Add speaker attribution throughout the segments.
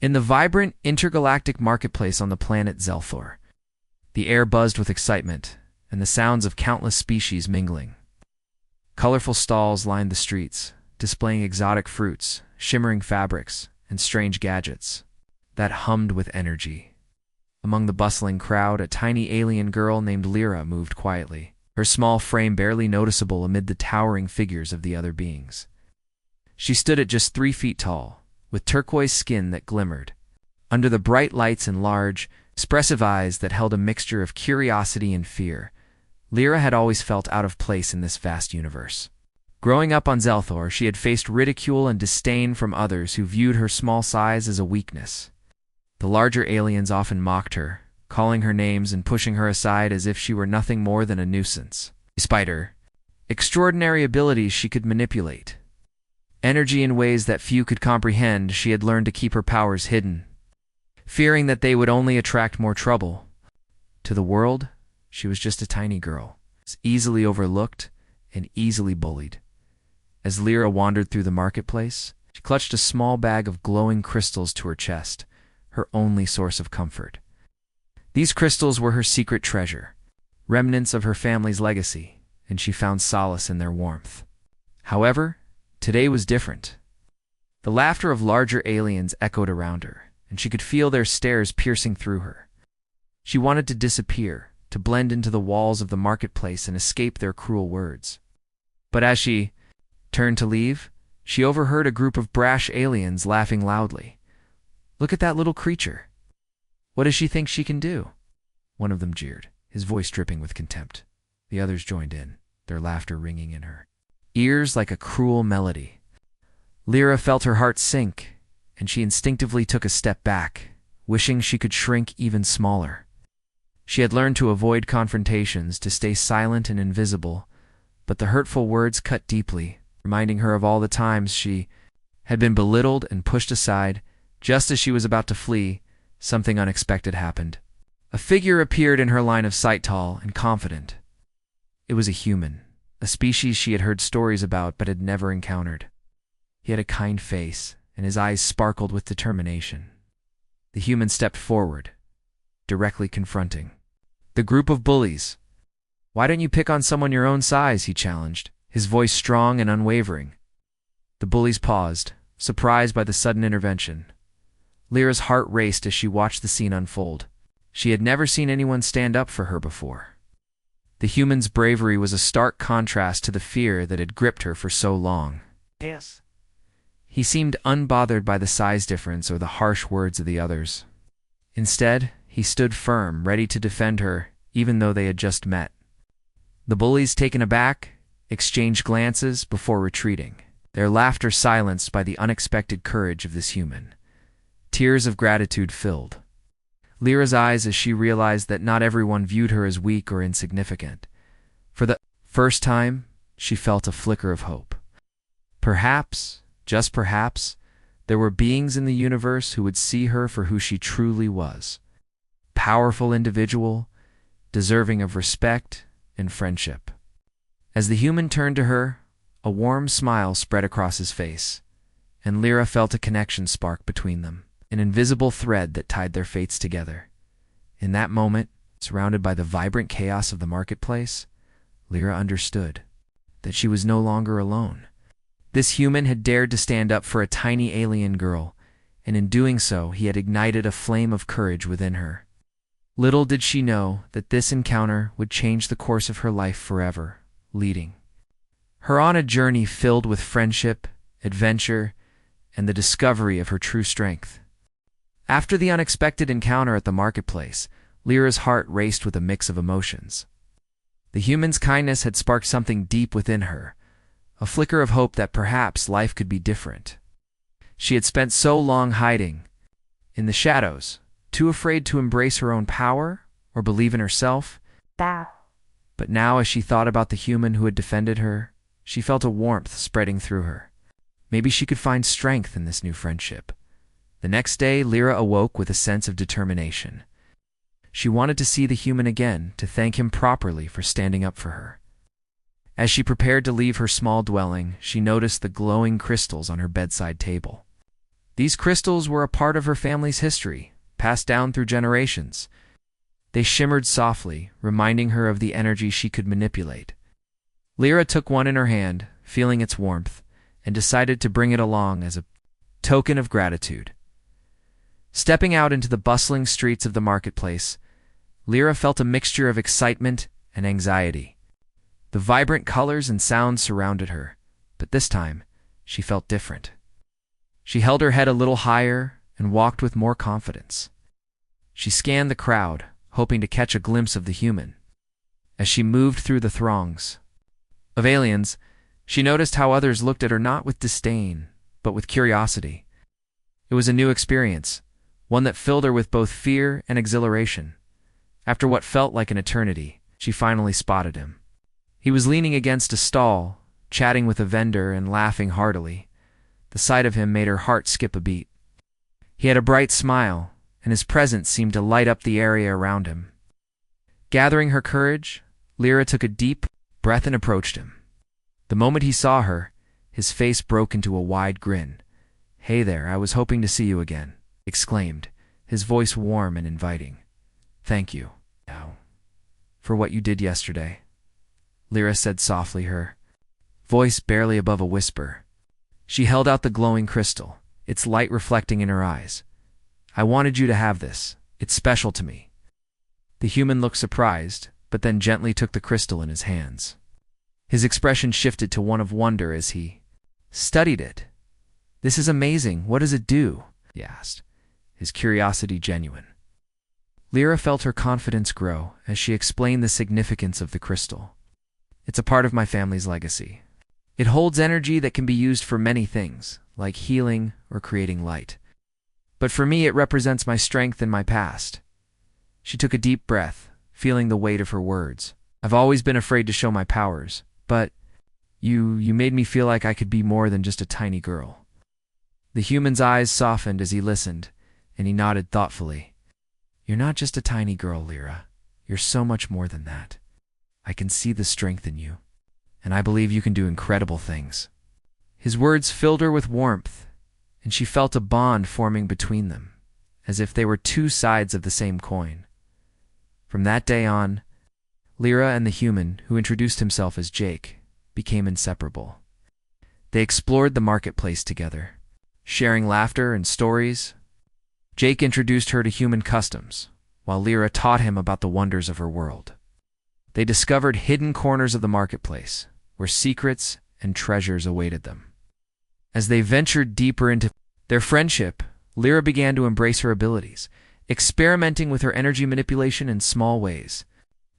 Speaker 1: In the vibrant, intergalactic marketplace on the planet Zelthor, the air buzzed with excitement, and the sounds of countless species mingling. Colorful stalls lined the streets, displaying exotic fruits, shimmering fabrics, and strange gadgets that hummed with energy. Among the bustling crowd, a tiny alien girl named Lyra moved quietly, her small frame barely noticeable amid the towering figures of the other beings. She stood at just 3 feet tall, with turquoise skin that glimmered, under the bright lights and large, expressive eyes that held a mixture of curiosity and fear. Lyra had always felt out of place in this vast universe. Growing up on Zelthor, she had faced ridicule and disdain from others who viewed her small size as a weakness. The larger aliens often mocked her, calling her names and pushing her aside as if she were nothing more than a nuisance. Despite her extraordinary abilities, she could manipulate energy in ways that few could comprehend. She had learned to keep her powers hidden, fearing that they would only attract more trouble. To the world, she was just a tiny girl, easily overlooked and easily bullied. As Lyra wandered through the marketplace, she clutched a small bag of glowing crystals to her chest, her only source of comfort. These crystals were her secret treasure, remnants of her family's legacy, and she found solace in their warmth. However, today was different. The laughter of larger aliens echoed around her, and she could feel their stares piercing through her. She wanted to disappear, to blend into the walls of the marketplace and escape their cruel words. But as she turned to leave, she overheard a group of brash aliens laughing loudly. "Look at that little creature. What does she think she can do?" One of them jeered, his voice dripping with contempt. The others joined in, their laughter ringing in her ears like a cruel melody. Lyra felt her heart sink, and she instinctively took a step back, wishing she could shrink even smaller. She had learned to avoid confrontations, to stay silent and invisible, but the hurtful words cut deeply, reminding her of all the times she had been belittled and pushed aside. Just as she was about to flee, something unexpected happened. A figure appeared in her line of sight, tall and confident. It was a human, a species she had heard stories about but had never encountered. He had a kind face, and his eyes sparkled with determination. The human stepped forward, directly confronting the group of bullies. "Why don't you pick on someone your own size?" he challenged, his voice strong and unwavering. The bullies paused, surprised by the sudden intervention. Lyra's heart raced as she watched the scene unfold. She had never seen anyone stand up for her before. The human's bravery was a stark contrast to the fear that had gripped her for so long.
Speaker 2: Yes.
Speaker 1: He seemed unbothered by the size difference or the harsh words of the others. Instead, he stood firm, ready to defend her, even though they had just met. The bullies, taken aback, exchanged glances before retreating, their laughter silenced by the unexpected courage of this human. Tears of gratitude filled Lyra's eyes as she realized that not everyone viewed her as weak or insignificant. For the first time, she felt a flicker of hope. Perhaps, just perhaps, there were beings in the universe who would see her for who she truly was. Powerful individual, deserving of respect and friendship. As the human turned to her, a warm smile spread across his face, and Lyra felt a connection spark between them, an invisible thread that tied their fates together. In that moment, surrounded by the vibrant chaos of the marketplace, Lyra understood that she was no longer alone. This human had dared to stand up for a tiny alien girl, and in doing so, he had ignited a flame of courage within her. Little did she know that this encounter would change the course of her life forever, leading her on a journey filled with friendship, adventure, and the discovery of her true strength. After the unexpected encounter at the marketplace, Lyra's heart raced with a mix of emotions. The human's kindness had sparked something deep within her, a flicker of hope that perhaps life could be different. She had spent so long hiding in the shadows, too afraid to embrace her own power or believe in herself. But now, as she thought about the human who had defended her, she felt a warmth spreading through her. Maybe she could find strength in this new friendship. The next day, Lyra awoke with a sense of determination. She wanted to see the human again, to thank him properly for standing up for her. As she prepared to leave her small dwelling, she noticed the glowing crystals on her bedside table. These crystals were a part of her family's history, passed down through generations. They shimmered softly, reminding her of the energy she could manipulate. Lyra took one in her hand, feeling its warmth, and decided to bring it along as a token of gratitude. Stepping out into the bustling streets of the marketplace, Lyra felt a mixture of excitement and anxiety. The vibrant colors and sounds surrounded her, but this time she felt different. She held her head a little higher and walked with more confidence. She scanned the crowd, hoping to catch a glimpse of the human. As she moved through the throngs of aliens, she noticed how others looked at her not with disdain, but with curiosity. It was a new experience, one that filled her with both fear and exhilaration. After what felt like an eternity, she finally spotted him. He was leaning against a stall, chatting with a vendor and laughing heartily. The sight of him made her heart skip a beat. He had a bright smile, and his presence seemed to light up the area around him. Gathering her courage, Lyra took a deep breath and approached him. The moment he saw her, his face broke into a wide grin. "Hey there, I was hoping to see you again," he exclaimed, his voice warm and inviting. "Thank you, for what you did yesterday," Lyra said softly, her voice barely above a whisper. She held out the glowing crystal, its light reflecting in her eyes. "I wanted you to have this. It's special to me." The human looked surprised, but then gently took the crystal in his hands. His expression shifted to one of wonder as he studied it. "This is amazing. What does it do?" he asked, his curiosity genuine. Lyra felt her confidence grow as she explained the significance of the crystal. "It's a part of my family's legacy. It holds energy that can be used for many things, like healing or creating light. But for me, it represents my strength and my past." She took a deep breath, feeling the weight of her words. "I've always been afraid to show my powers, but you made me feel like I could be more than just a tiny girl." The human's eyes softened as he listened, and he nodded thoughtfully. "You're not just a tiny girl, Lyra. You're so much more than that. I can see the strength in you, and I believe you can do incredible things." His words filled her with warmth, and she felt a bond forming between them, as if they were two sides of the same coin. From that day on, Lyra and the human, who introduced himself as Jake, became inseparable. They explored the marketplace together, sharing laughter and stories. Jake introduced her to human customs, while Lyra taught him about the wonders of her world. They discovered hidden corners of the marketplace, where secrets and treasures awaited them. As they ventured deeper into their friendship, Lyra began to embrace her abilities, experimenting with her energy manipulation in small ways.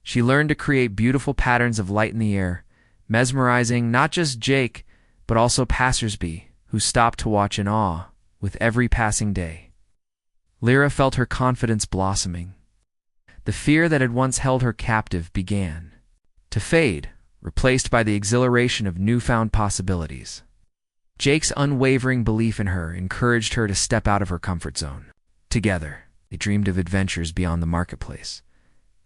Speaker 1: She learned to create beautiful patterns of light in the air, mesmerizing not just Jake, but also passersby, who stopped to watch in awe with every passing day. Lyra felt her confidence blossoming. The fear that had once held her captive began to fade, replaced by the exhilaration of newfound possibilities. Jake's unwavering belief in her encouraged her to step out of her comfort zone. Together, they dreamed of adventures beyond the marketplace,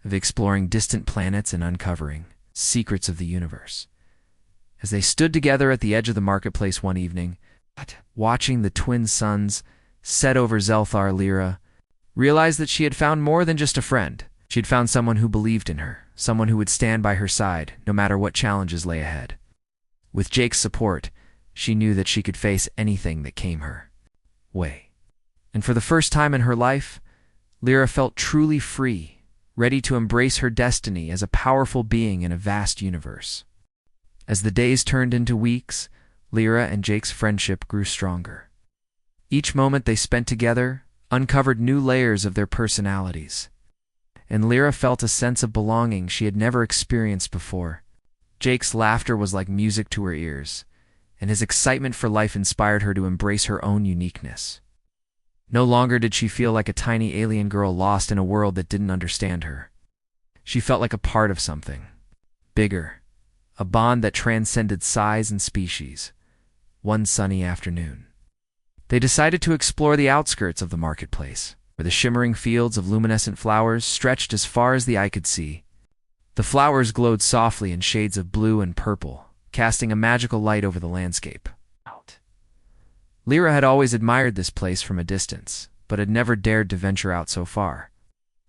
Speaker 1: of exploring distant planets and uncovering secrets of the universe. As they stood together at the edge of the marketplace one evening, watching the twin suns set over Zelthar, Lyra realized that she had found more than just a friend. She had found someone who believed in her, someone who would stand by her side no matter what challenges lay ahead. With Jake's support, she knew that she could face anything that came her way. And for the first time in her life, Lyra felt truly free, ready to embrace her destiny as a powerful being in a vast universe. As the days turned into weeks, Lyra and Jake's friendship grew stronger. Each moment they spent together uncovered new layers of their personalities, and Lyra felt a sense of belonging she had never experienced before. Jake's laughter was like music to her ears, and his excitement for life inspired her to embrace her own uniqueness. No longer did she feel like a tiny alien girl lost in a world that didn't understand her. She felt like a part of something bigger, a bond that transcended size and species. One sunny afternoon, they decided to explore the outskirts of the marketplace, where the shimmering fields of luminescent flowers stretched as far as the eye could see. The flowers glowed softly in shades of blue and purple, casting a magical light over the landscape. Lyra had always admired this place from a distance, but had never dared to venture out so far.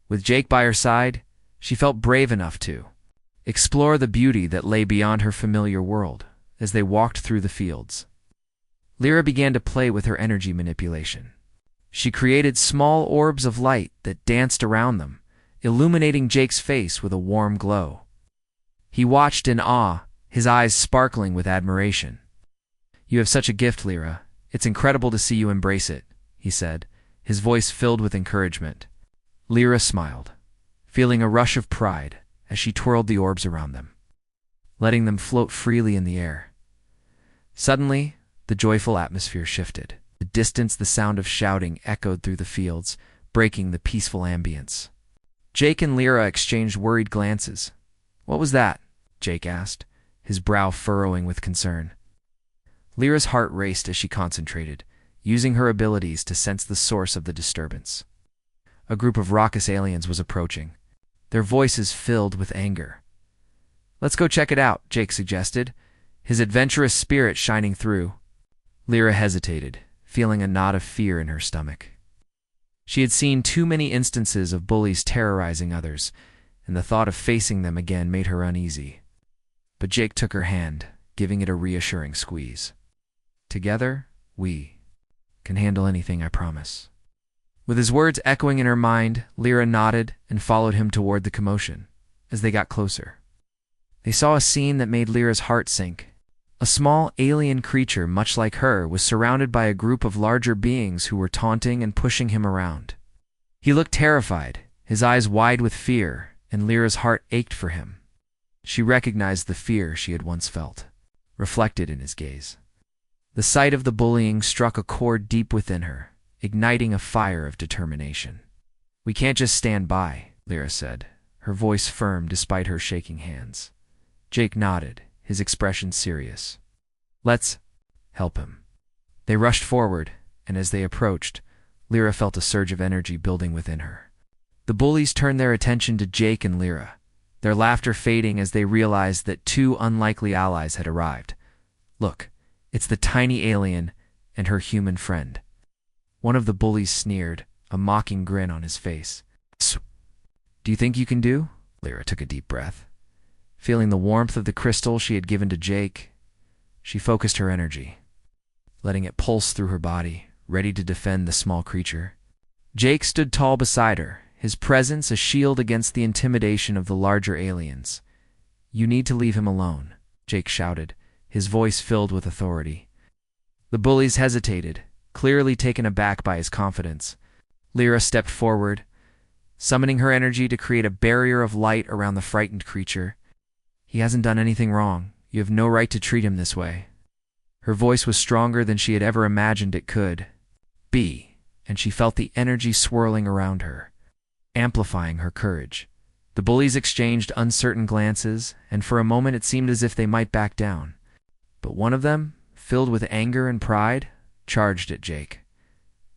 Speaker 1: With Jake by her side, she felt brave enough to explore the beauty that lay beyond her familiar world. As they walked through the fields, Lyra began to play with her energy manipulation. She created small orbs of light that danced around them, illuminating Jake's face with a warm glow. He watched in awe, his eyes sparkling with admiration. "You have such a gift, Lyra. It's incredible to see you embrace it," he said, his voice filled with encouragement. Lyra smiled, feeling a rush of pride as she twirled the orbs around them, letting them float freely in the air. Suddenly, the joyful atmosphere shifted. In the distance, the sound of shouting echoed through the fields, breaking the peaceful ambience. Jake and Lyra exchanged worried glances. "What was that?" Jake asked, his brow furrowing with concern. Lyra's heart raced as she concentrated, using her abilities to sense the source of the disturbance. A group of raucous aliens was approaching, their voices filled with anger. "Let's go check it out," Jake suggested, his adventurous spirit shining through. Lyra hesitated, feeling a knot of fear in her stomach. She had seen too many instances of bullies terrorizing others, and the thought of facing them again made her uneasy. But Jake took her hand, giving it a reassuring squeeze. "Together, we can handle anything, I promise." With his words echoing in her mind, Lyra nodded and followed him toward the commotion. As they got closer, they saw a scene that made Lyra's heart sink. A small alien creature, much like her, was surrounded by a group of larger beings who were taunting and pushing him around. He looked terrified, his eyes wide with fear, and Lyra's heart ached for him. She recognized the fear she had once felt, reflected in his gaze. The sight of the bullying struck a chord deep within her, igniting a fire of determination. "We can't just stand by," Lyra said, her voice firm despite her shaking hands. Jake nodded, his expression serious. "Let's help him." They rushed forward, and as they approached, Lyra felt a surge of energy building within her. The bullies turned their attention to Jake and Lyra, their laughter fading as they realized that two unlikely allies had arrived. "Look, it's the tiny alien and her human friend." One of the bullies sneered, a mocking grin on his face. "Do you think you can do?" Lyra took a deep breath. Feeling the warmth of the crystal she had given to Jake, she focused her energy, letting it pulse through her body, ready to defend the small creature. Jake stood tall beside her, his presence a shield against the intimidation of the larger aliens. "You need to leave him alone," Jake shouted, his voice filled with authority. The bullies hesitated, clearly taken aback by his confidence. Lyra stepped forward, summoning her energy to create a barrier of light around the frightened creature. "He hasn't done anything wrong. You have no right to treat him this way." Her voice was stronger than she had ever imagined it could be, and she felt the energy swirling around her, amplifying her courage. The bullies exchanged uncertain glances, and for a moment it seemed as if they might back down. But one of them, filled with anger and pride, charged at Jake.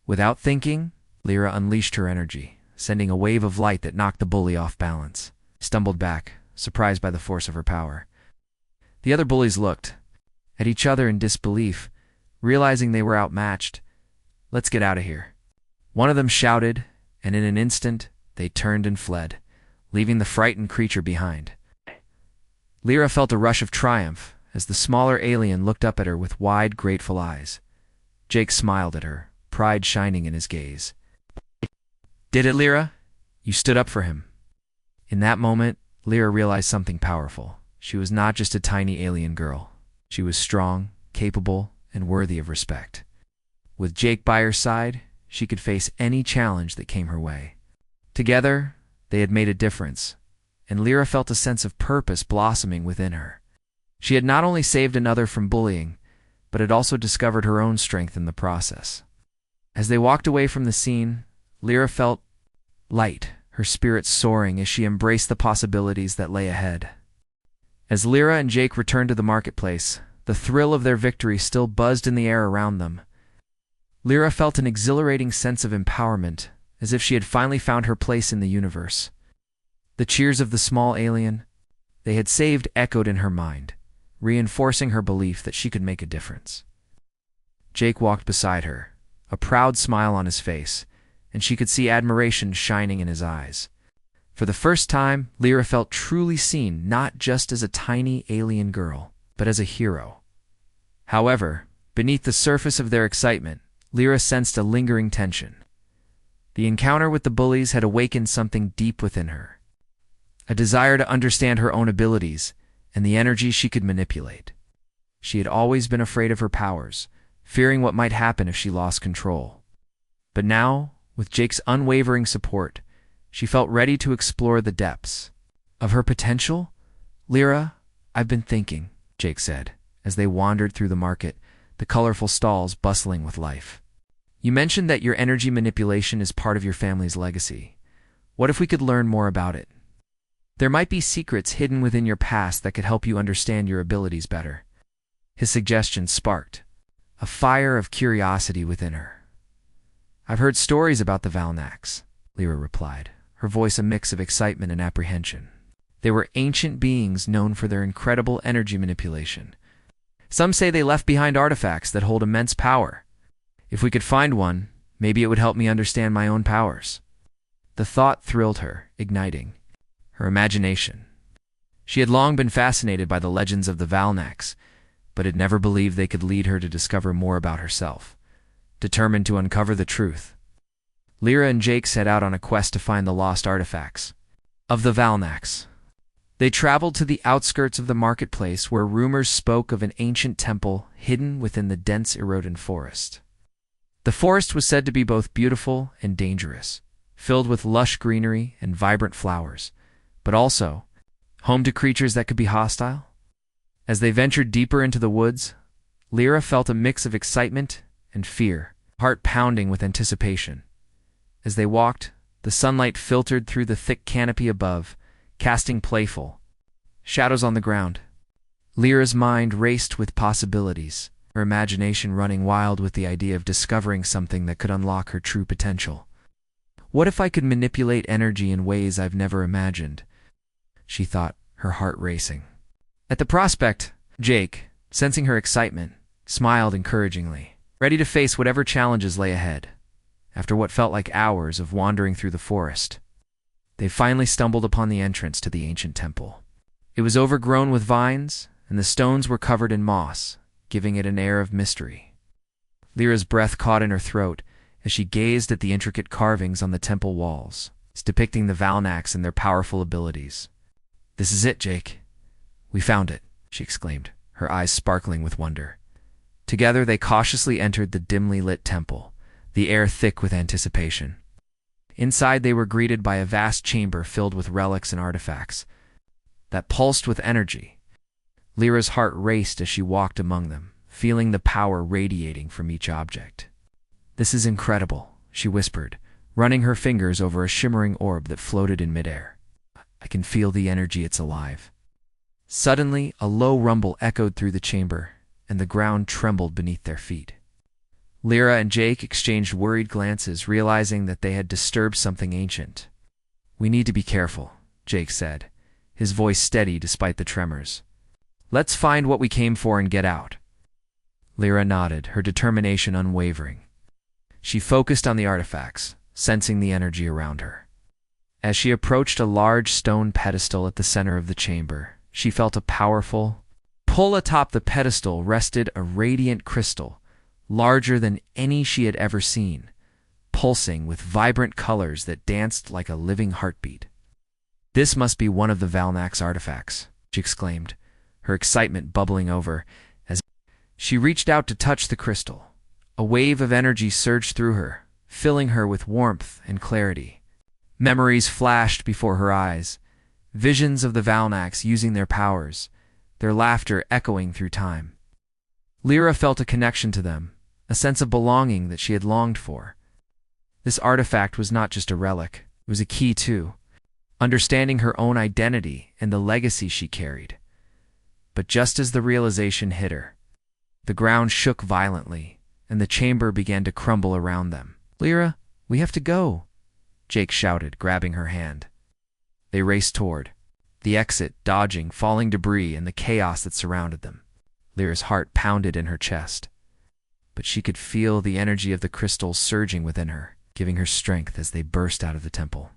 Speaker 1: Without thinking, Lyra unleashed her energy, sending a wave of light that knocked the bully off balance. He stumbled back, surprised by the force of her power. The other bullies looked at each other in disbelief, realizing they were outmatched. "Let's get out of here," one of them shouted, and in an instant they turned and fled, leaving the frightened creature behind. Lyra felt a rush of triumph as the smaller alien looked up at her with wide, grateful eyes. Jake smiled at her, pride shining in his gaze. "Did it, Lyra? You stood up for him." In that moment, Lyra realized something powerful. She was not just a tiny alien girl. She was strong, capable, and worthy of respect. With Jake by her side, she could face any challenge that came her way. Together, they had made a difference, and Lyra felt a sense of purpose blossoming within her. She had not only saved another from bullying, but had also discovered her own strength in the process. As they walked away from the scene, Lyra felt light, her spirit soaring as she embraced the possibilities that lay ahead. As Lyra and Jake returned to the marketplace, the thrill of their victory still buzzed in the air around them. Lyra felt an exhilarating sense of empowerment, as if she had finally found her place in the universe. The cheers of the small alien they had saved echoed in her mind, reinforcing her belief that she could make a difference. Jake walked beside her, a proud smile on his face, and she could see admiration shining in his eyes. For the first time, Lyra felt truly seen, not just as a tiny alien girl, but as a hero. However, beneath the surface of their excitement, Lyra sensed a lingering tension. The encounter with the bullies had awakened something deep within her, a desire to understand her own abilities and the energy she could manipulate. She had always been afraid of her powers, fearing what might happen if she lost control. But now, with Jake's unwavering support, she felt ready to explore the depths of her potential. "Lyra, I've been thinking," Jake said, as they wandered through the market, the colorful stalls bustling with life. "You mentioned that your energy manipulation is part of your family's legacy. What if we could learn more about it? There might be secrets hidden within your past that could help you understand your abilities better." His suggestion sparked a fire of curiosity within her. "I've heard stories about the Valnax," Lyra replied, her voice a mix of excitement and apprehension. "They were ancient beings known for their incredible energy manipulation. Some say they left behind artifacts that hold immense power. If we could find one, maybe it would help me understand my own powers." The thought thrilled her, igniting her imagination. She had long been fascinated by the legends of the Valnax, but had never believed they could lead her to discover more about herself. Determined to uncover the truth, Lyra and Jake set out on a quest to find the lost artifacts of the Valnax. They traveled to the outskirts of the marketplace where rumors spoke of an ancient temple hidden within the dense Erodin forest. The forest was said to be both beautiful and dangerous, filled with lush greenery and vibrant flowers, but also home to creatures that could be hostile. As they ventured deeper into the woods, Lyra felt a mix of excitement and fear, heart pounding with anticipation. As they walked, the sunlight filtered through the thick canopy above, casting playful shadows on the ground. Lyra's mind raced with possibilities, her imagination running wild with the idea of discovering something that could unlock her true potential. "What if I could manipulate energy in ways I've never imagined?" she thought, her heart racing. At the prospect, Jake, sensing her excitement, smiled encouragingly, ready to face whatever challenges lay ahead. After what felt like hours of wandering through the forest, they finally stumbled upon the entrance to the ancient temple. It was overgrown with vines, and the stones were covered in moss, giving it an air of mystery. Lyra's breath caught in her throat as she gazed at the intricate carvings on the temple walls, depicting the Valnax and their powerful abilities. "This is it, Jake. We found it," she exclaimed, her eyes sparkling with wonder. Together they cautiously entered the dimly lit temple, the air thick with anticipation. Inside they were greeted by a vast chamber filled with relics and artifacts that pulsed with energy. Lyra's heart raced as she walked among them, feeling the power radiating from each object. "This is incredible," she whispered, running her fingers over a shimmering orb that floated in midair. "I can feel the energy, it's alive." Suddenly, a low rumble echoed through the chamber, and the ground trembled beneath their feet. Lyra and Jake exchanged worried glances, realizing that they had disturbed something ancient. "We need to be careful," Jake said, his voice steady despite the tremors. "Let's find what we came for and get out." Lyra nodded, her determination unwavering. She focused on the artifacts, sensing the energy around her. As she approached a large stone pedestal at the center of the chamber, she felt a powerful pull. Atop the pedestal rested a radiant crystal, larger than any she had ever seen, pulsing with vibrant colors that danced like a living heartbeat. "This must be one of the Valnax artifacts," she exclaimed, her excitement bubbling over as she reached out to touch the crystal. A wave of energy surged through her, filling her with warmth and clarity. Memories flashed before her eyes, visions of the Valnax using their powers, their laughter echoing through time. Lyra felt a connection to them, a sense of belonging that she had longed for. This artifact was not just a relic, it was a key to understanding her own identity and the legacy she carried. But just as the realization hit her, the ground shook violently, and the chamber began to crumble around them. "Lyra, we have to go," Jake shouted, grabbing her hand. They raced toward the exit, dodging falling debris and the chaos that surrounded them. Lyra's heart pounded in her chest. but she could feel the energy of the crystals surging within her, giving her strength as they burst out of the temple.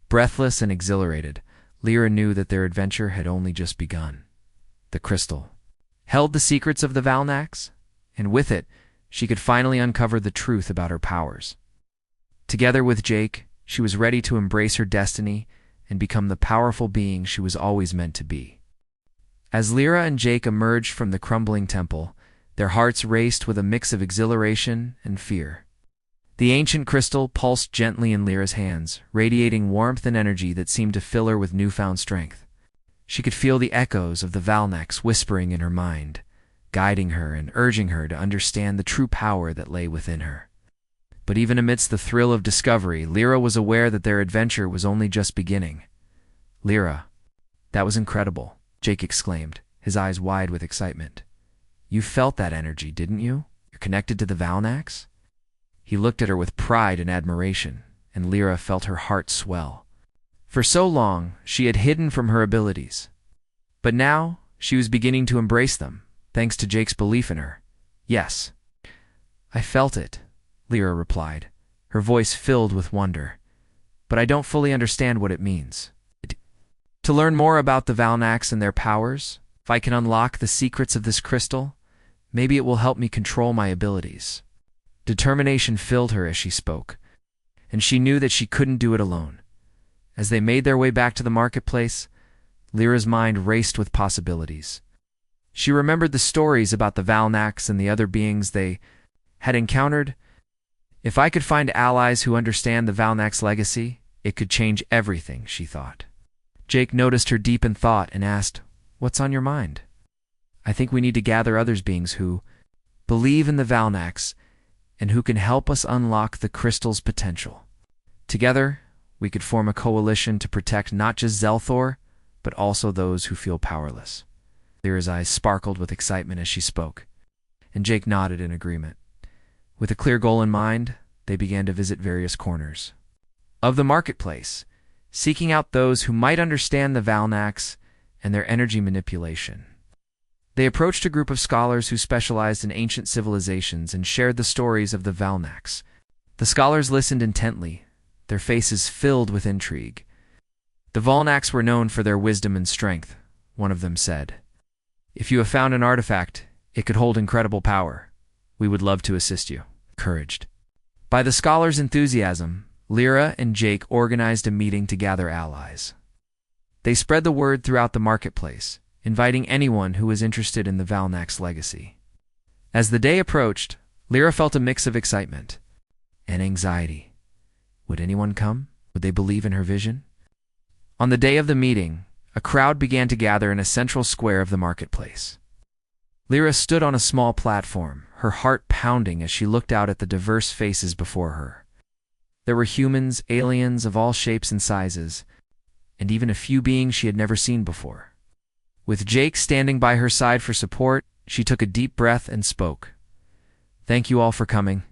Speaker 1: Breathless and exhilarated, Lyra knew that their adventure had only just begun. The crystal held the secrets of the Valnax, and with it, she could finally uncover the truth about her powers. Together with Jake, she was ready to embrace her destiny and become the powerful being she was always meant to be. As Lyra and Jake emerged from the crumbling temple, their hearts raced with a mix of exhilaration and fear. The ancient crystal pulsed gently in Lyra's hands, radiating warmth and energy that seemed to fill her with newfound strength. She could feel the echoes of the Valnax whispering in her mind, guiding her and urging her to understand the true power that lay within her. But even amidst the thrill of discovery, Lyra was aware that their adventure was only just beginning. "Lyra, that was incredible," Jake exclaimed, his eyes wide with excitement. "You felt that energy, didn't you? You're connected to the Valnax?" He looked at her with pride and admiration, and Lyra felt her heart swell. For so long, she had hidden from her abilities. But now, she was beginning to embrace them, thanks to Jake's belief in her. "Yes, I felt it," Lyra replied, her voice filled with wonder. "But I don't fully understand what it means." "To learn more about the Valnax and their powers, if I can unlock the secrets of this crystal, maybe it will help me control my abilities." Determination filled her as she spoke, and she knew that she couldn't do it alone. As they made their way back to the marketplace, Lyra's mind raced with possibilities. She remembered the stories about the Valnax and the other beings they had encountered. If I could find allies who understand the Valnax legacy, it could change everything, she thought. Jake noticed her deep in thought and asked, "What's on your mind?" "I think we need to gather others beings who believe in the Valnax and who can help us unlock the crystal's potential. Together, we could form a coalition to protect not just Zelthor, but also those who feel powerless." Lyra's eyes sparkled with excitement as she spoke, and Jake nodded in agreement. With a clear goal in mind, they began to visit various corners of the marketplace, seeking out those who might understand the Valnax and their energy manipulation. They approached a group of scholars who specialized in ancient civilizations and shared the stories of the Valnax. The scholars listened intently, their faces filled with intrigue. "The Valnax were known for their wisdom and strength," one of them said. "If you have found an artifact, it could hold incredible power. We would love to assist you." Encouraged by the scholars' enthusiasm, Lyra and Jake organized a meeting to gather allies. They spread the word throughout the marketplace, inviting anyone who was interested in the Valnax legacy. As the day approached, Lyra felt a mix of excitement and anxiety. Would anyone come? Would they believe in her vision? On the day of the meeting, a crowd began to gather in a central square of the marketplace. Lyra stood on a small platform, her heart pounding as she looked out at the diverse faces before her. There were humans, aliens of all shapes and sizes, and even a few beings she had never seen before. With Jake standing by her side for support, she took a deep breath and spoke. "Thank you all for coming.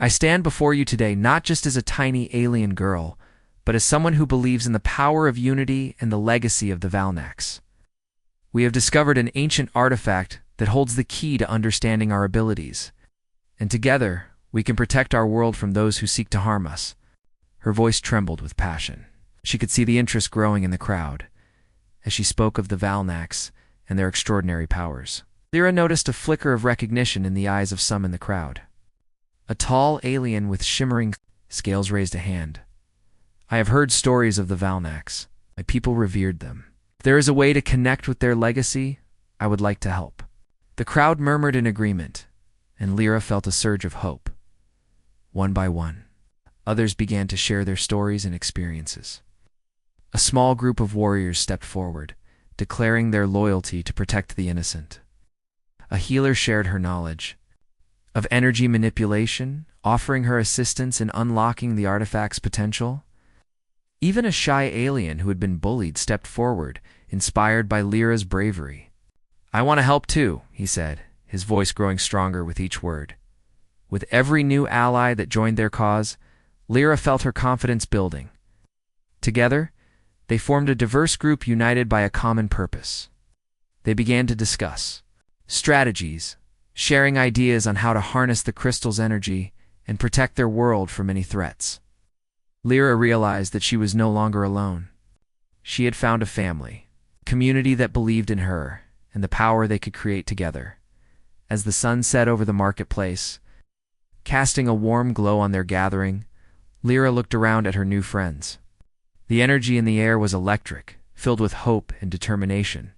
Speaker 1: I stand before you today not just as a tiny alien girl, but as someone who believes in the power of unity and the legacy of the Valnax. We have discovered an ancient artifact that holds the key to understanding our abilities, and together we can protect our world from those who seek to harm us." Her voice trembled with passion. She could see the interest growing in the crowd as she spoke of the Valnax and their extraordinary powers. Lyra noticed a flicker of recognition in the eyes of some in the crowd. A tall alien with shimmering scales raised a hand. "I have heard stories of the Valnax. My people revered them. If there is a way to connect with their legacy, I would like to help." The crowd murmured in agreement, and Lyra felt a surge of hope. One by one, others began to share their stories and experiences. A small group of warriors stepped forward, declaring their loyalty to protect the innocent. A healer shared her knowledge of energy manipulation, offering her assistance in unlocking the artifact's potential. Even a shy alien who had been bullied stepped forward, inspired by Lyra's bravery. "I want to help too," he said, his voice growing stronger with each word. With every new ally that joined their cause, Lyra felt her confidence building. Together, they formed a diverse group united by a common purpose. They began to discuss strategies, sharing ideas on how to harness the crystal's energy and protect their world from any threats. Lyra realized that she was no longer alone. She had found a family, a community that believed in her and the power they could create together. As the sun set over the marketplace, casting a warm glow on their gathering, Lyra looked around at her new friends. The energy in the air was electric, filled with hope and determination.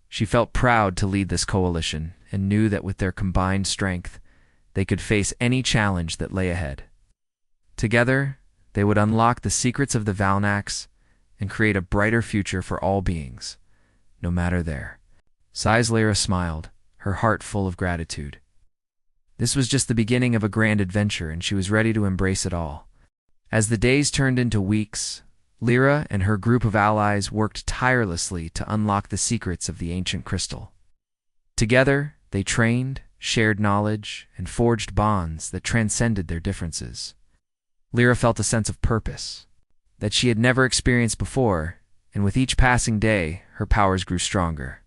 Speaker 1: She felt proud to lead this coalition and knew that with their combined strength, they could face any challenge that lay ahead. Together, they would unlock the secrets of the Valnax and create a brighter future for all beings, no matter there. Lyra smiled, her heart full of gratitude. This was just the beginning of a grand adventure, and she was ready to embrace it all. As the days turned into weeks, Lyra and her group of allies worked tirelessly to unlock the secrets of the ancient crystal. Together, they trained, shared knowledge, and forged bonds that transcended their differences. Lyra felt a sense of purpose that she had never experienced before, and with each passing day, her powers grew stronger.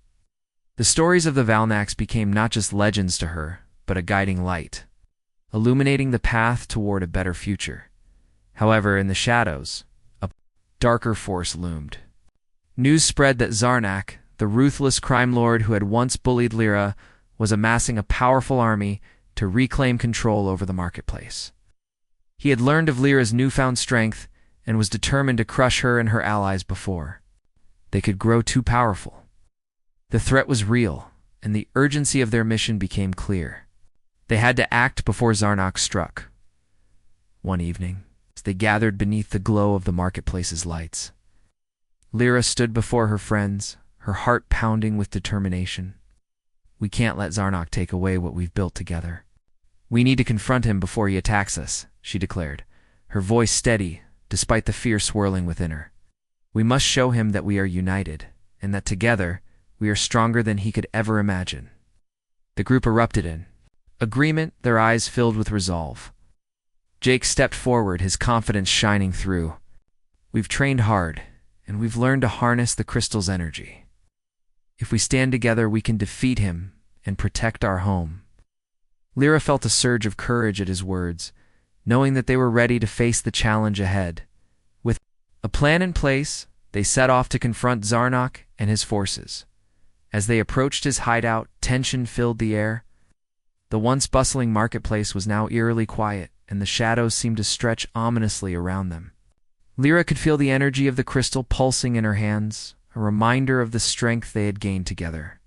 Speaker 1: The stories of the Valnax became not just legends to her, but a guiding light, illuminating the path toward a better future. However, in the shadows, a darker force loomed. News spread that Zarnak, the ruthless crime lord who had once bullied Lyra, was amassing a powerful army to reclaim control over the marketplace. He had learned of Lyra's newfound strength and was determined to crush her and her allies before they could grow too powerful. The threat was real, and the urgency of their mission became clear. They had to act before Zarnak struck. One evening, as they gathered beneath the glow of the marketplace's lights, Lyra stood before her friends, her heart pounding with determination. "We can't let Zarnak take away what we've built together. We need to confront him before he attacks us," she declared, her voice steady despite the fear swirling within her. "We must show him that we are united, and that together we are stronger than he could ever imagine." The group erupted in agreement, their eyes filled with resolve. Jake stepped forward, his confidence shining through. "We've trained hard, and we've learned to harness the crystal's energy. If we stand together, we can defeat him and protect our home." Lyra felt a surge of courage at his words, knowing that they were ready to face the challenge ahead. With a plan in place, they set off to confront Zarnak and his forces. As they approached his hideout, tension filled the air. The once bustling marketplace was now eerily quiet, and the shadows seemed to stretch ominously around them. Lyra could feel the energy of the crystal pulsing in her hands, a reminder of the strength they had gained together.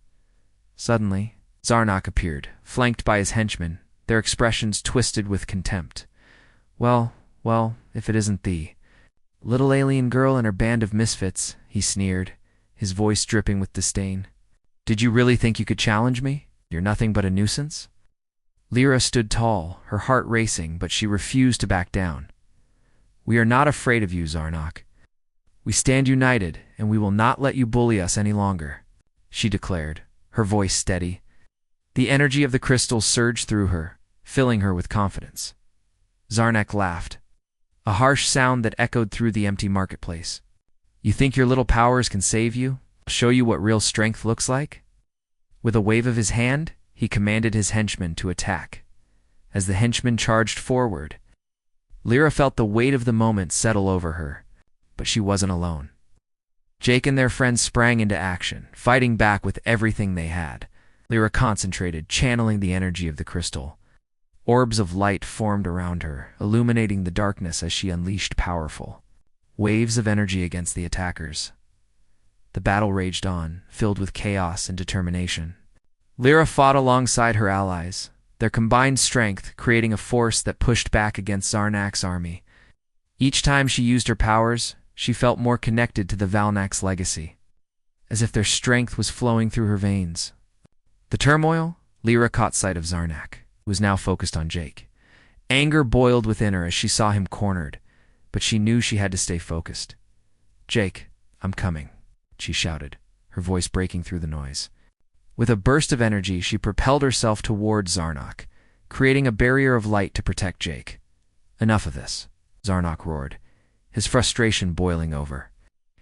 Speaker 1: Suddenly, Zarnak appeared, flanked by his henchmen, their expressions twisted with contempt. Well, if it isn't the little alien girl and her band of misfits," he sneered, his voice dripping with disdain. "Did you really think you could challenge me? You're nothing but a nuisance." Lyra stood tall, her heart racing, but she refused to back down. "We are not afraid of you, Zarnak. We stand united, and we will not let you bully us any longer," she declared, her voice steady. The energy of the crystal surged through her, filling her with confidence. Zarnak laughed, a harsh sound that echoed through the empty marketplace. "You think your little powers can save you? I'll show you what real strength looks like." With a wave of his hand, he commanded his henchmen to attack. As the henchmen charged forward, Lyra felt the weight of the moment settle over her, but she wasn't alone. Jake and their friends sprang into action, fighting back with everything they had. Lyra concentrated, channeling the energy of the crystal. Orbs of light formed around her, illuminating the darkness as she unleashed powerful waves of energy against the attackers. The battle raged on, filled with chaos and determination. Lyra fought alongside her allies, their combined strength creating a force that pushed back against Zarnak's army. Each time she used her powers, she felt more connected to the Valnax legacy, as if their strength was flowing through her veins. The turmoil, Lyra caught sight of Zarnak, who was now focused on Jake. Anger boiled within her as she saw him cornered, but she knew she had to stay focused. "Jake, I'm coming," she shouted, her voice breaking through the noise. With a burst of energy, she propelled herself toward Zarnak, creating a barrier of light to protect Jake. "Enough of this," Zarnak roared, his frustration boiling over.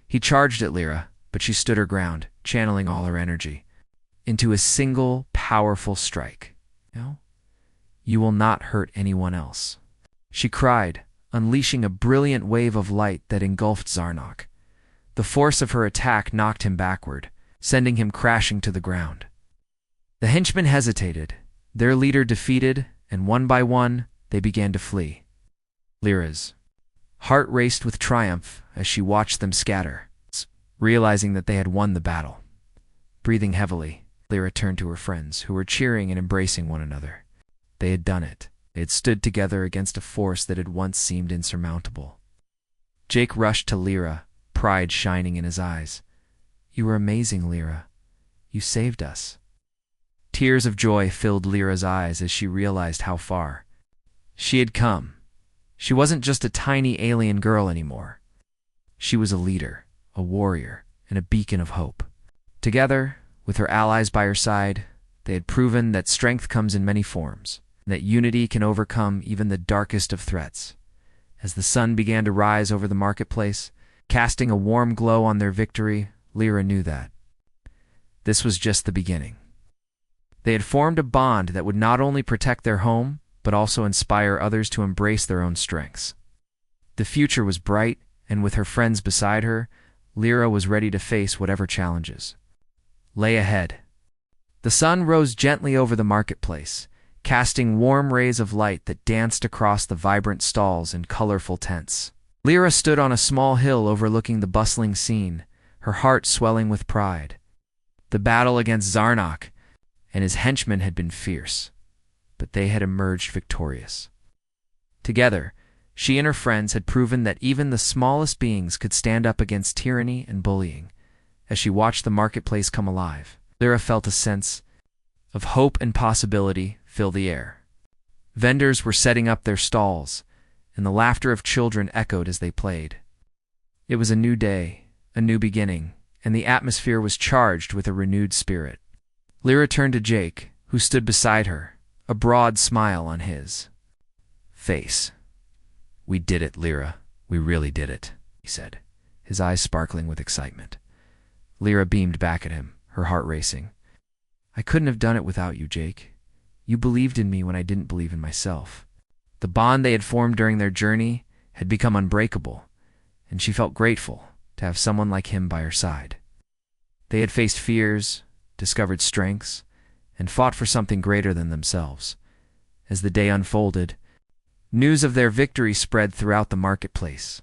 Speaker 1: He charged at Lyra, but she stood her ground, channeling all her energy into a single, powerful strike. No, you will not hurt anyone else," she cried, unleashing a brilliant wave of light that engulfed Zarnok. The force of her attack knocked him backward, sending him crashing to the ground. The henchmen hesitated, their leader defeated, and one by one, they began to flee. Lyra's heart raced with triumph as she watched them scatter, realizing that they had won the battle. Breathing heavily, Lyra turned to her friends, who were cheering and embracing one another. They had done it. They had stood together against a force that had once seemed insurmountable. Jake rushed to Lyra, pride shining in his eyes. "You were amazing, Lyra. You saved us." Tears of joy filled Lyra's eyes as she realized how far she had come. She wasn't just a tiny alien girl anymore. She was a leader, a warrior, and a beacon of hope. Together, with her allies by her side, they had proven that strength comes in many forms, and that unity can overcome even the darkest of threats. As the sun began to rise over the marketplace, casting a warm glow on their victory, Lyra knew that this was just the beginning. They had formed a bond that would not only protect their home, but also inspire others to embrace their own strengths. The future was bright, and with her friends beside her, Lyra was ready to face whatever challenges lay ahead. The sun rose gently over the marketplace, casting warm rays of light that danced across the vibrant stalls and colorful tents. Lyra stood on a small hill overlooking the bustling scene, her heart swelling with pride. The battle against Zarnok and his henchmen had been fierce, but they had emerged victorious. Together, she and her friends had proven that even the smallest beings could stand up against tyranny and bullying. As she watched the marketplace come alive, Lyra felt a sense of hope and possibility fill the air. Vendors were setting up their stalls, and the laughter of children echoed as they played. It was a new day, a new beginning, and the atmosphere was charged with a renewed spirit. Lyra turned to Jake, who stood beside her, a broad smile on his face. "We did it, Lyra. We really did it," he said, his eyes sparkling with excitement. Lyra beamed back at him, her heart racing. "I couldn't have done it without you, Jake. You believed in me when I didn't believe in myself." The bond they had formed during their journey had become unbreakable, and she felt grateful to have someone like him by her side. They had faced fears, discovered strengths, and fought for something greater than themselves. As the day unfolded, news of their victory spread throughout the marketplace.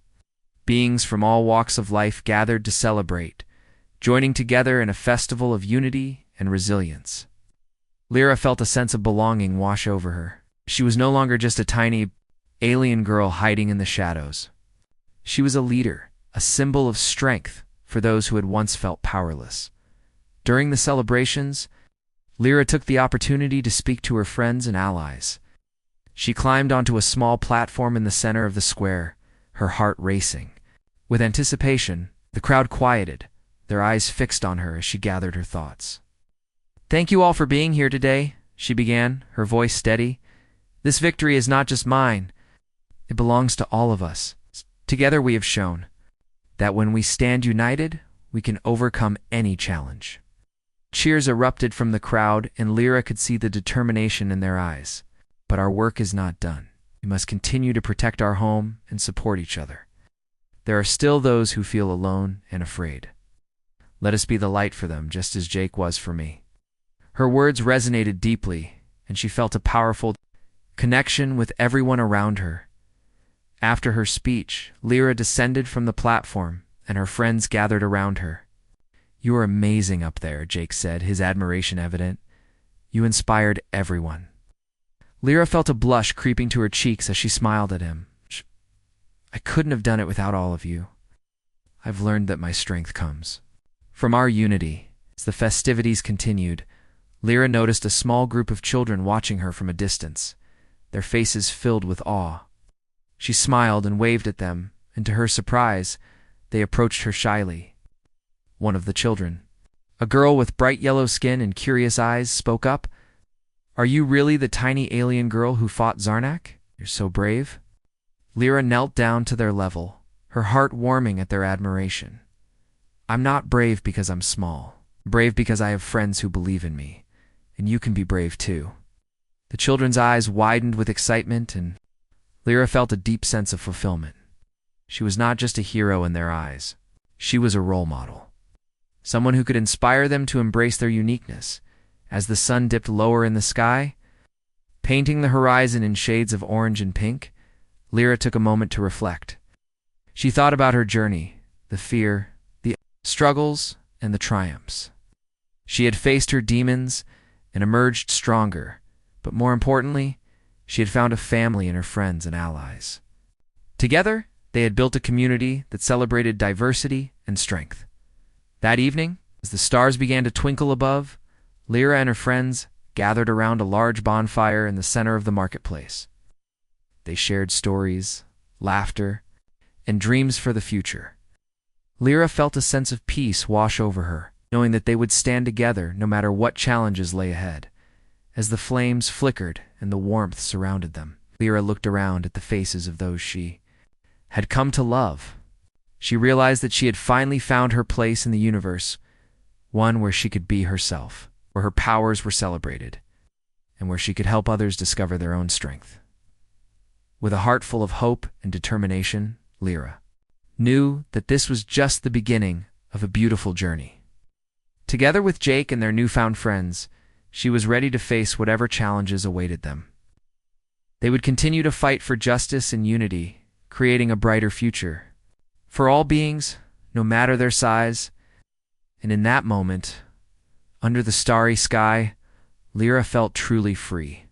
Speaker 1: Beings from all walks of life gathered to celebrate, joining together in a festival of unity and resilience. Lyra felt a sense of belonging wash over her. She was no longer just a tiny alien girl hiding in the shadows. She was a leader, a symbol of strength for those who had once felt powerless. During the celebrations, Lyra took the opportunity to speak to her friends and allies. She climbed onto a small platform in the center of the square, her heart racing. With anticipation, the crowd quieted, their eyes fixed on her as she gathered her thoughts. "Thank you all for being here today," she began, her voice steady. "This victory is not just mine. It belongs to all of us. Together we have shown that when we stand united, we can overcome any challenge." Cheers erupted from the crowd, and Lyra could see the determination in their eyes. "But our work is not done. We must continue to protect our home and support each other. There are still those who feel alone and afraid. Let us be the light for them, just as Jake was for me." Her words resonated deeply, and she felt a powerful connection with everyone around her. After her speech, Lyra descended from the platform, and her friends gathered around her. "You are amazing up there," Jake said, his admiration evident. "You inspired everyone." Lyra felt a blush creeping to her cheeks as she smiled at him. "I couldn't have done it without all of you. I've learned that my strength comes from our unity." As the festivities continued, Lyra noticed a small group of children watching her from a distance, their faces filled with awe. She smiled and waved at them, and to her surprise, they approached her shyly. One of the children, a girl with bright yellow skin and curious eyes, spoke up. "Are you really the tiny alien girl who fought Zarnak? You're so brave." Lyra knelt down to their level, her heart warming at their admiration. "I'm not brave because I'm small. I'm brave because I have friends who believe in me, and you can be brave too." The children's eyes widened with excitement, and Lyra felt a deep sense of fulfillment. She was not just a hero in their eyes. She was a role model. Someone who could inspire them to embrace their uniqueness. As the sun dipped lower in the sky, painting the horizon in shades of orange and pink, Lyra took a moment to reflect. She thought about her journey, the fear, the struggles, and the triumphs. She had faced her demons and emerged stronger, but more importantly, she had found a family in her friends and allies. Together, they had built a community that celebrated diversity and strength. That evening, as the stars began to twinkle above, Lyra and her friends gathered around a large bonfire in the center of the marketplace. They shared stories, laughter, and dreams for the future. Lyra felt a sense of peace wash over her, knowing that they would stand together no matter what challenges lay ahead. As the flames flickered and the warmth surrounded them, Lyra looked around at the faces of those she had come to love. She realized that she had finally found her place in the universe, one where she could be herself, where her powers were celebrated, and where she could help others discover their own strength. With a heart full of hope and determination, Lyra knew that this was just the beginning of a beautiful journey. Together with Jake and their newfound friends, she was ready to face whatever challenges awaited them. They would continue to fight for justice and unity, creating a brighter future for all beings, no matter their size. And in that moment, under the starry sky, Lyra felt truly free.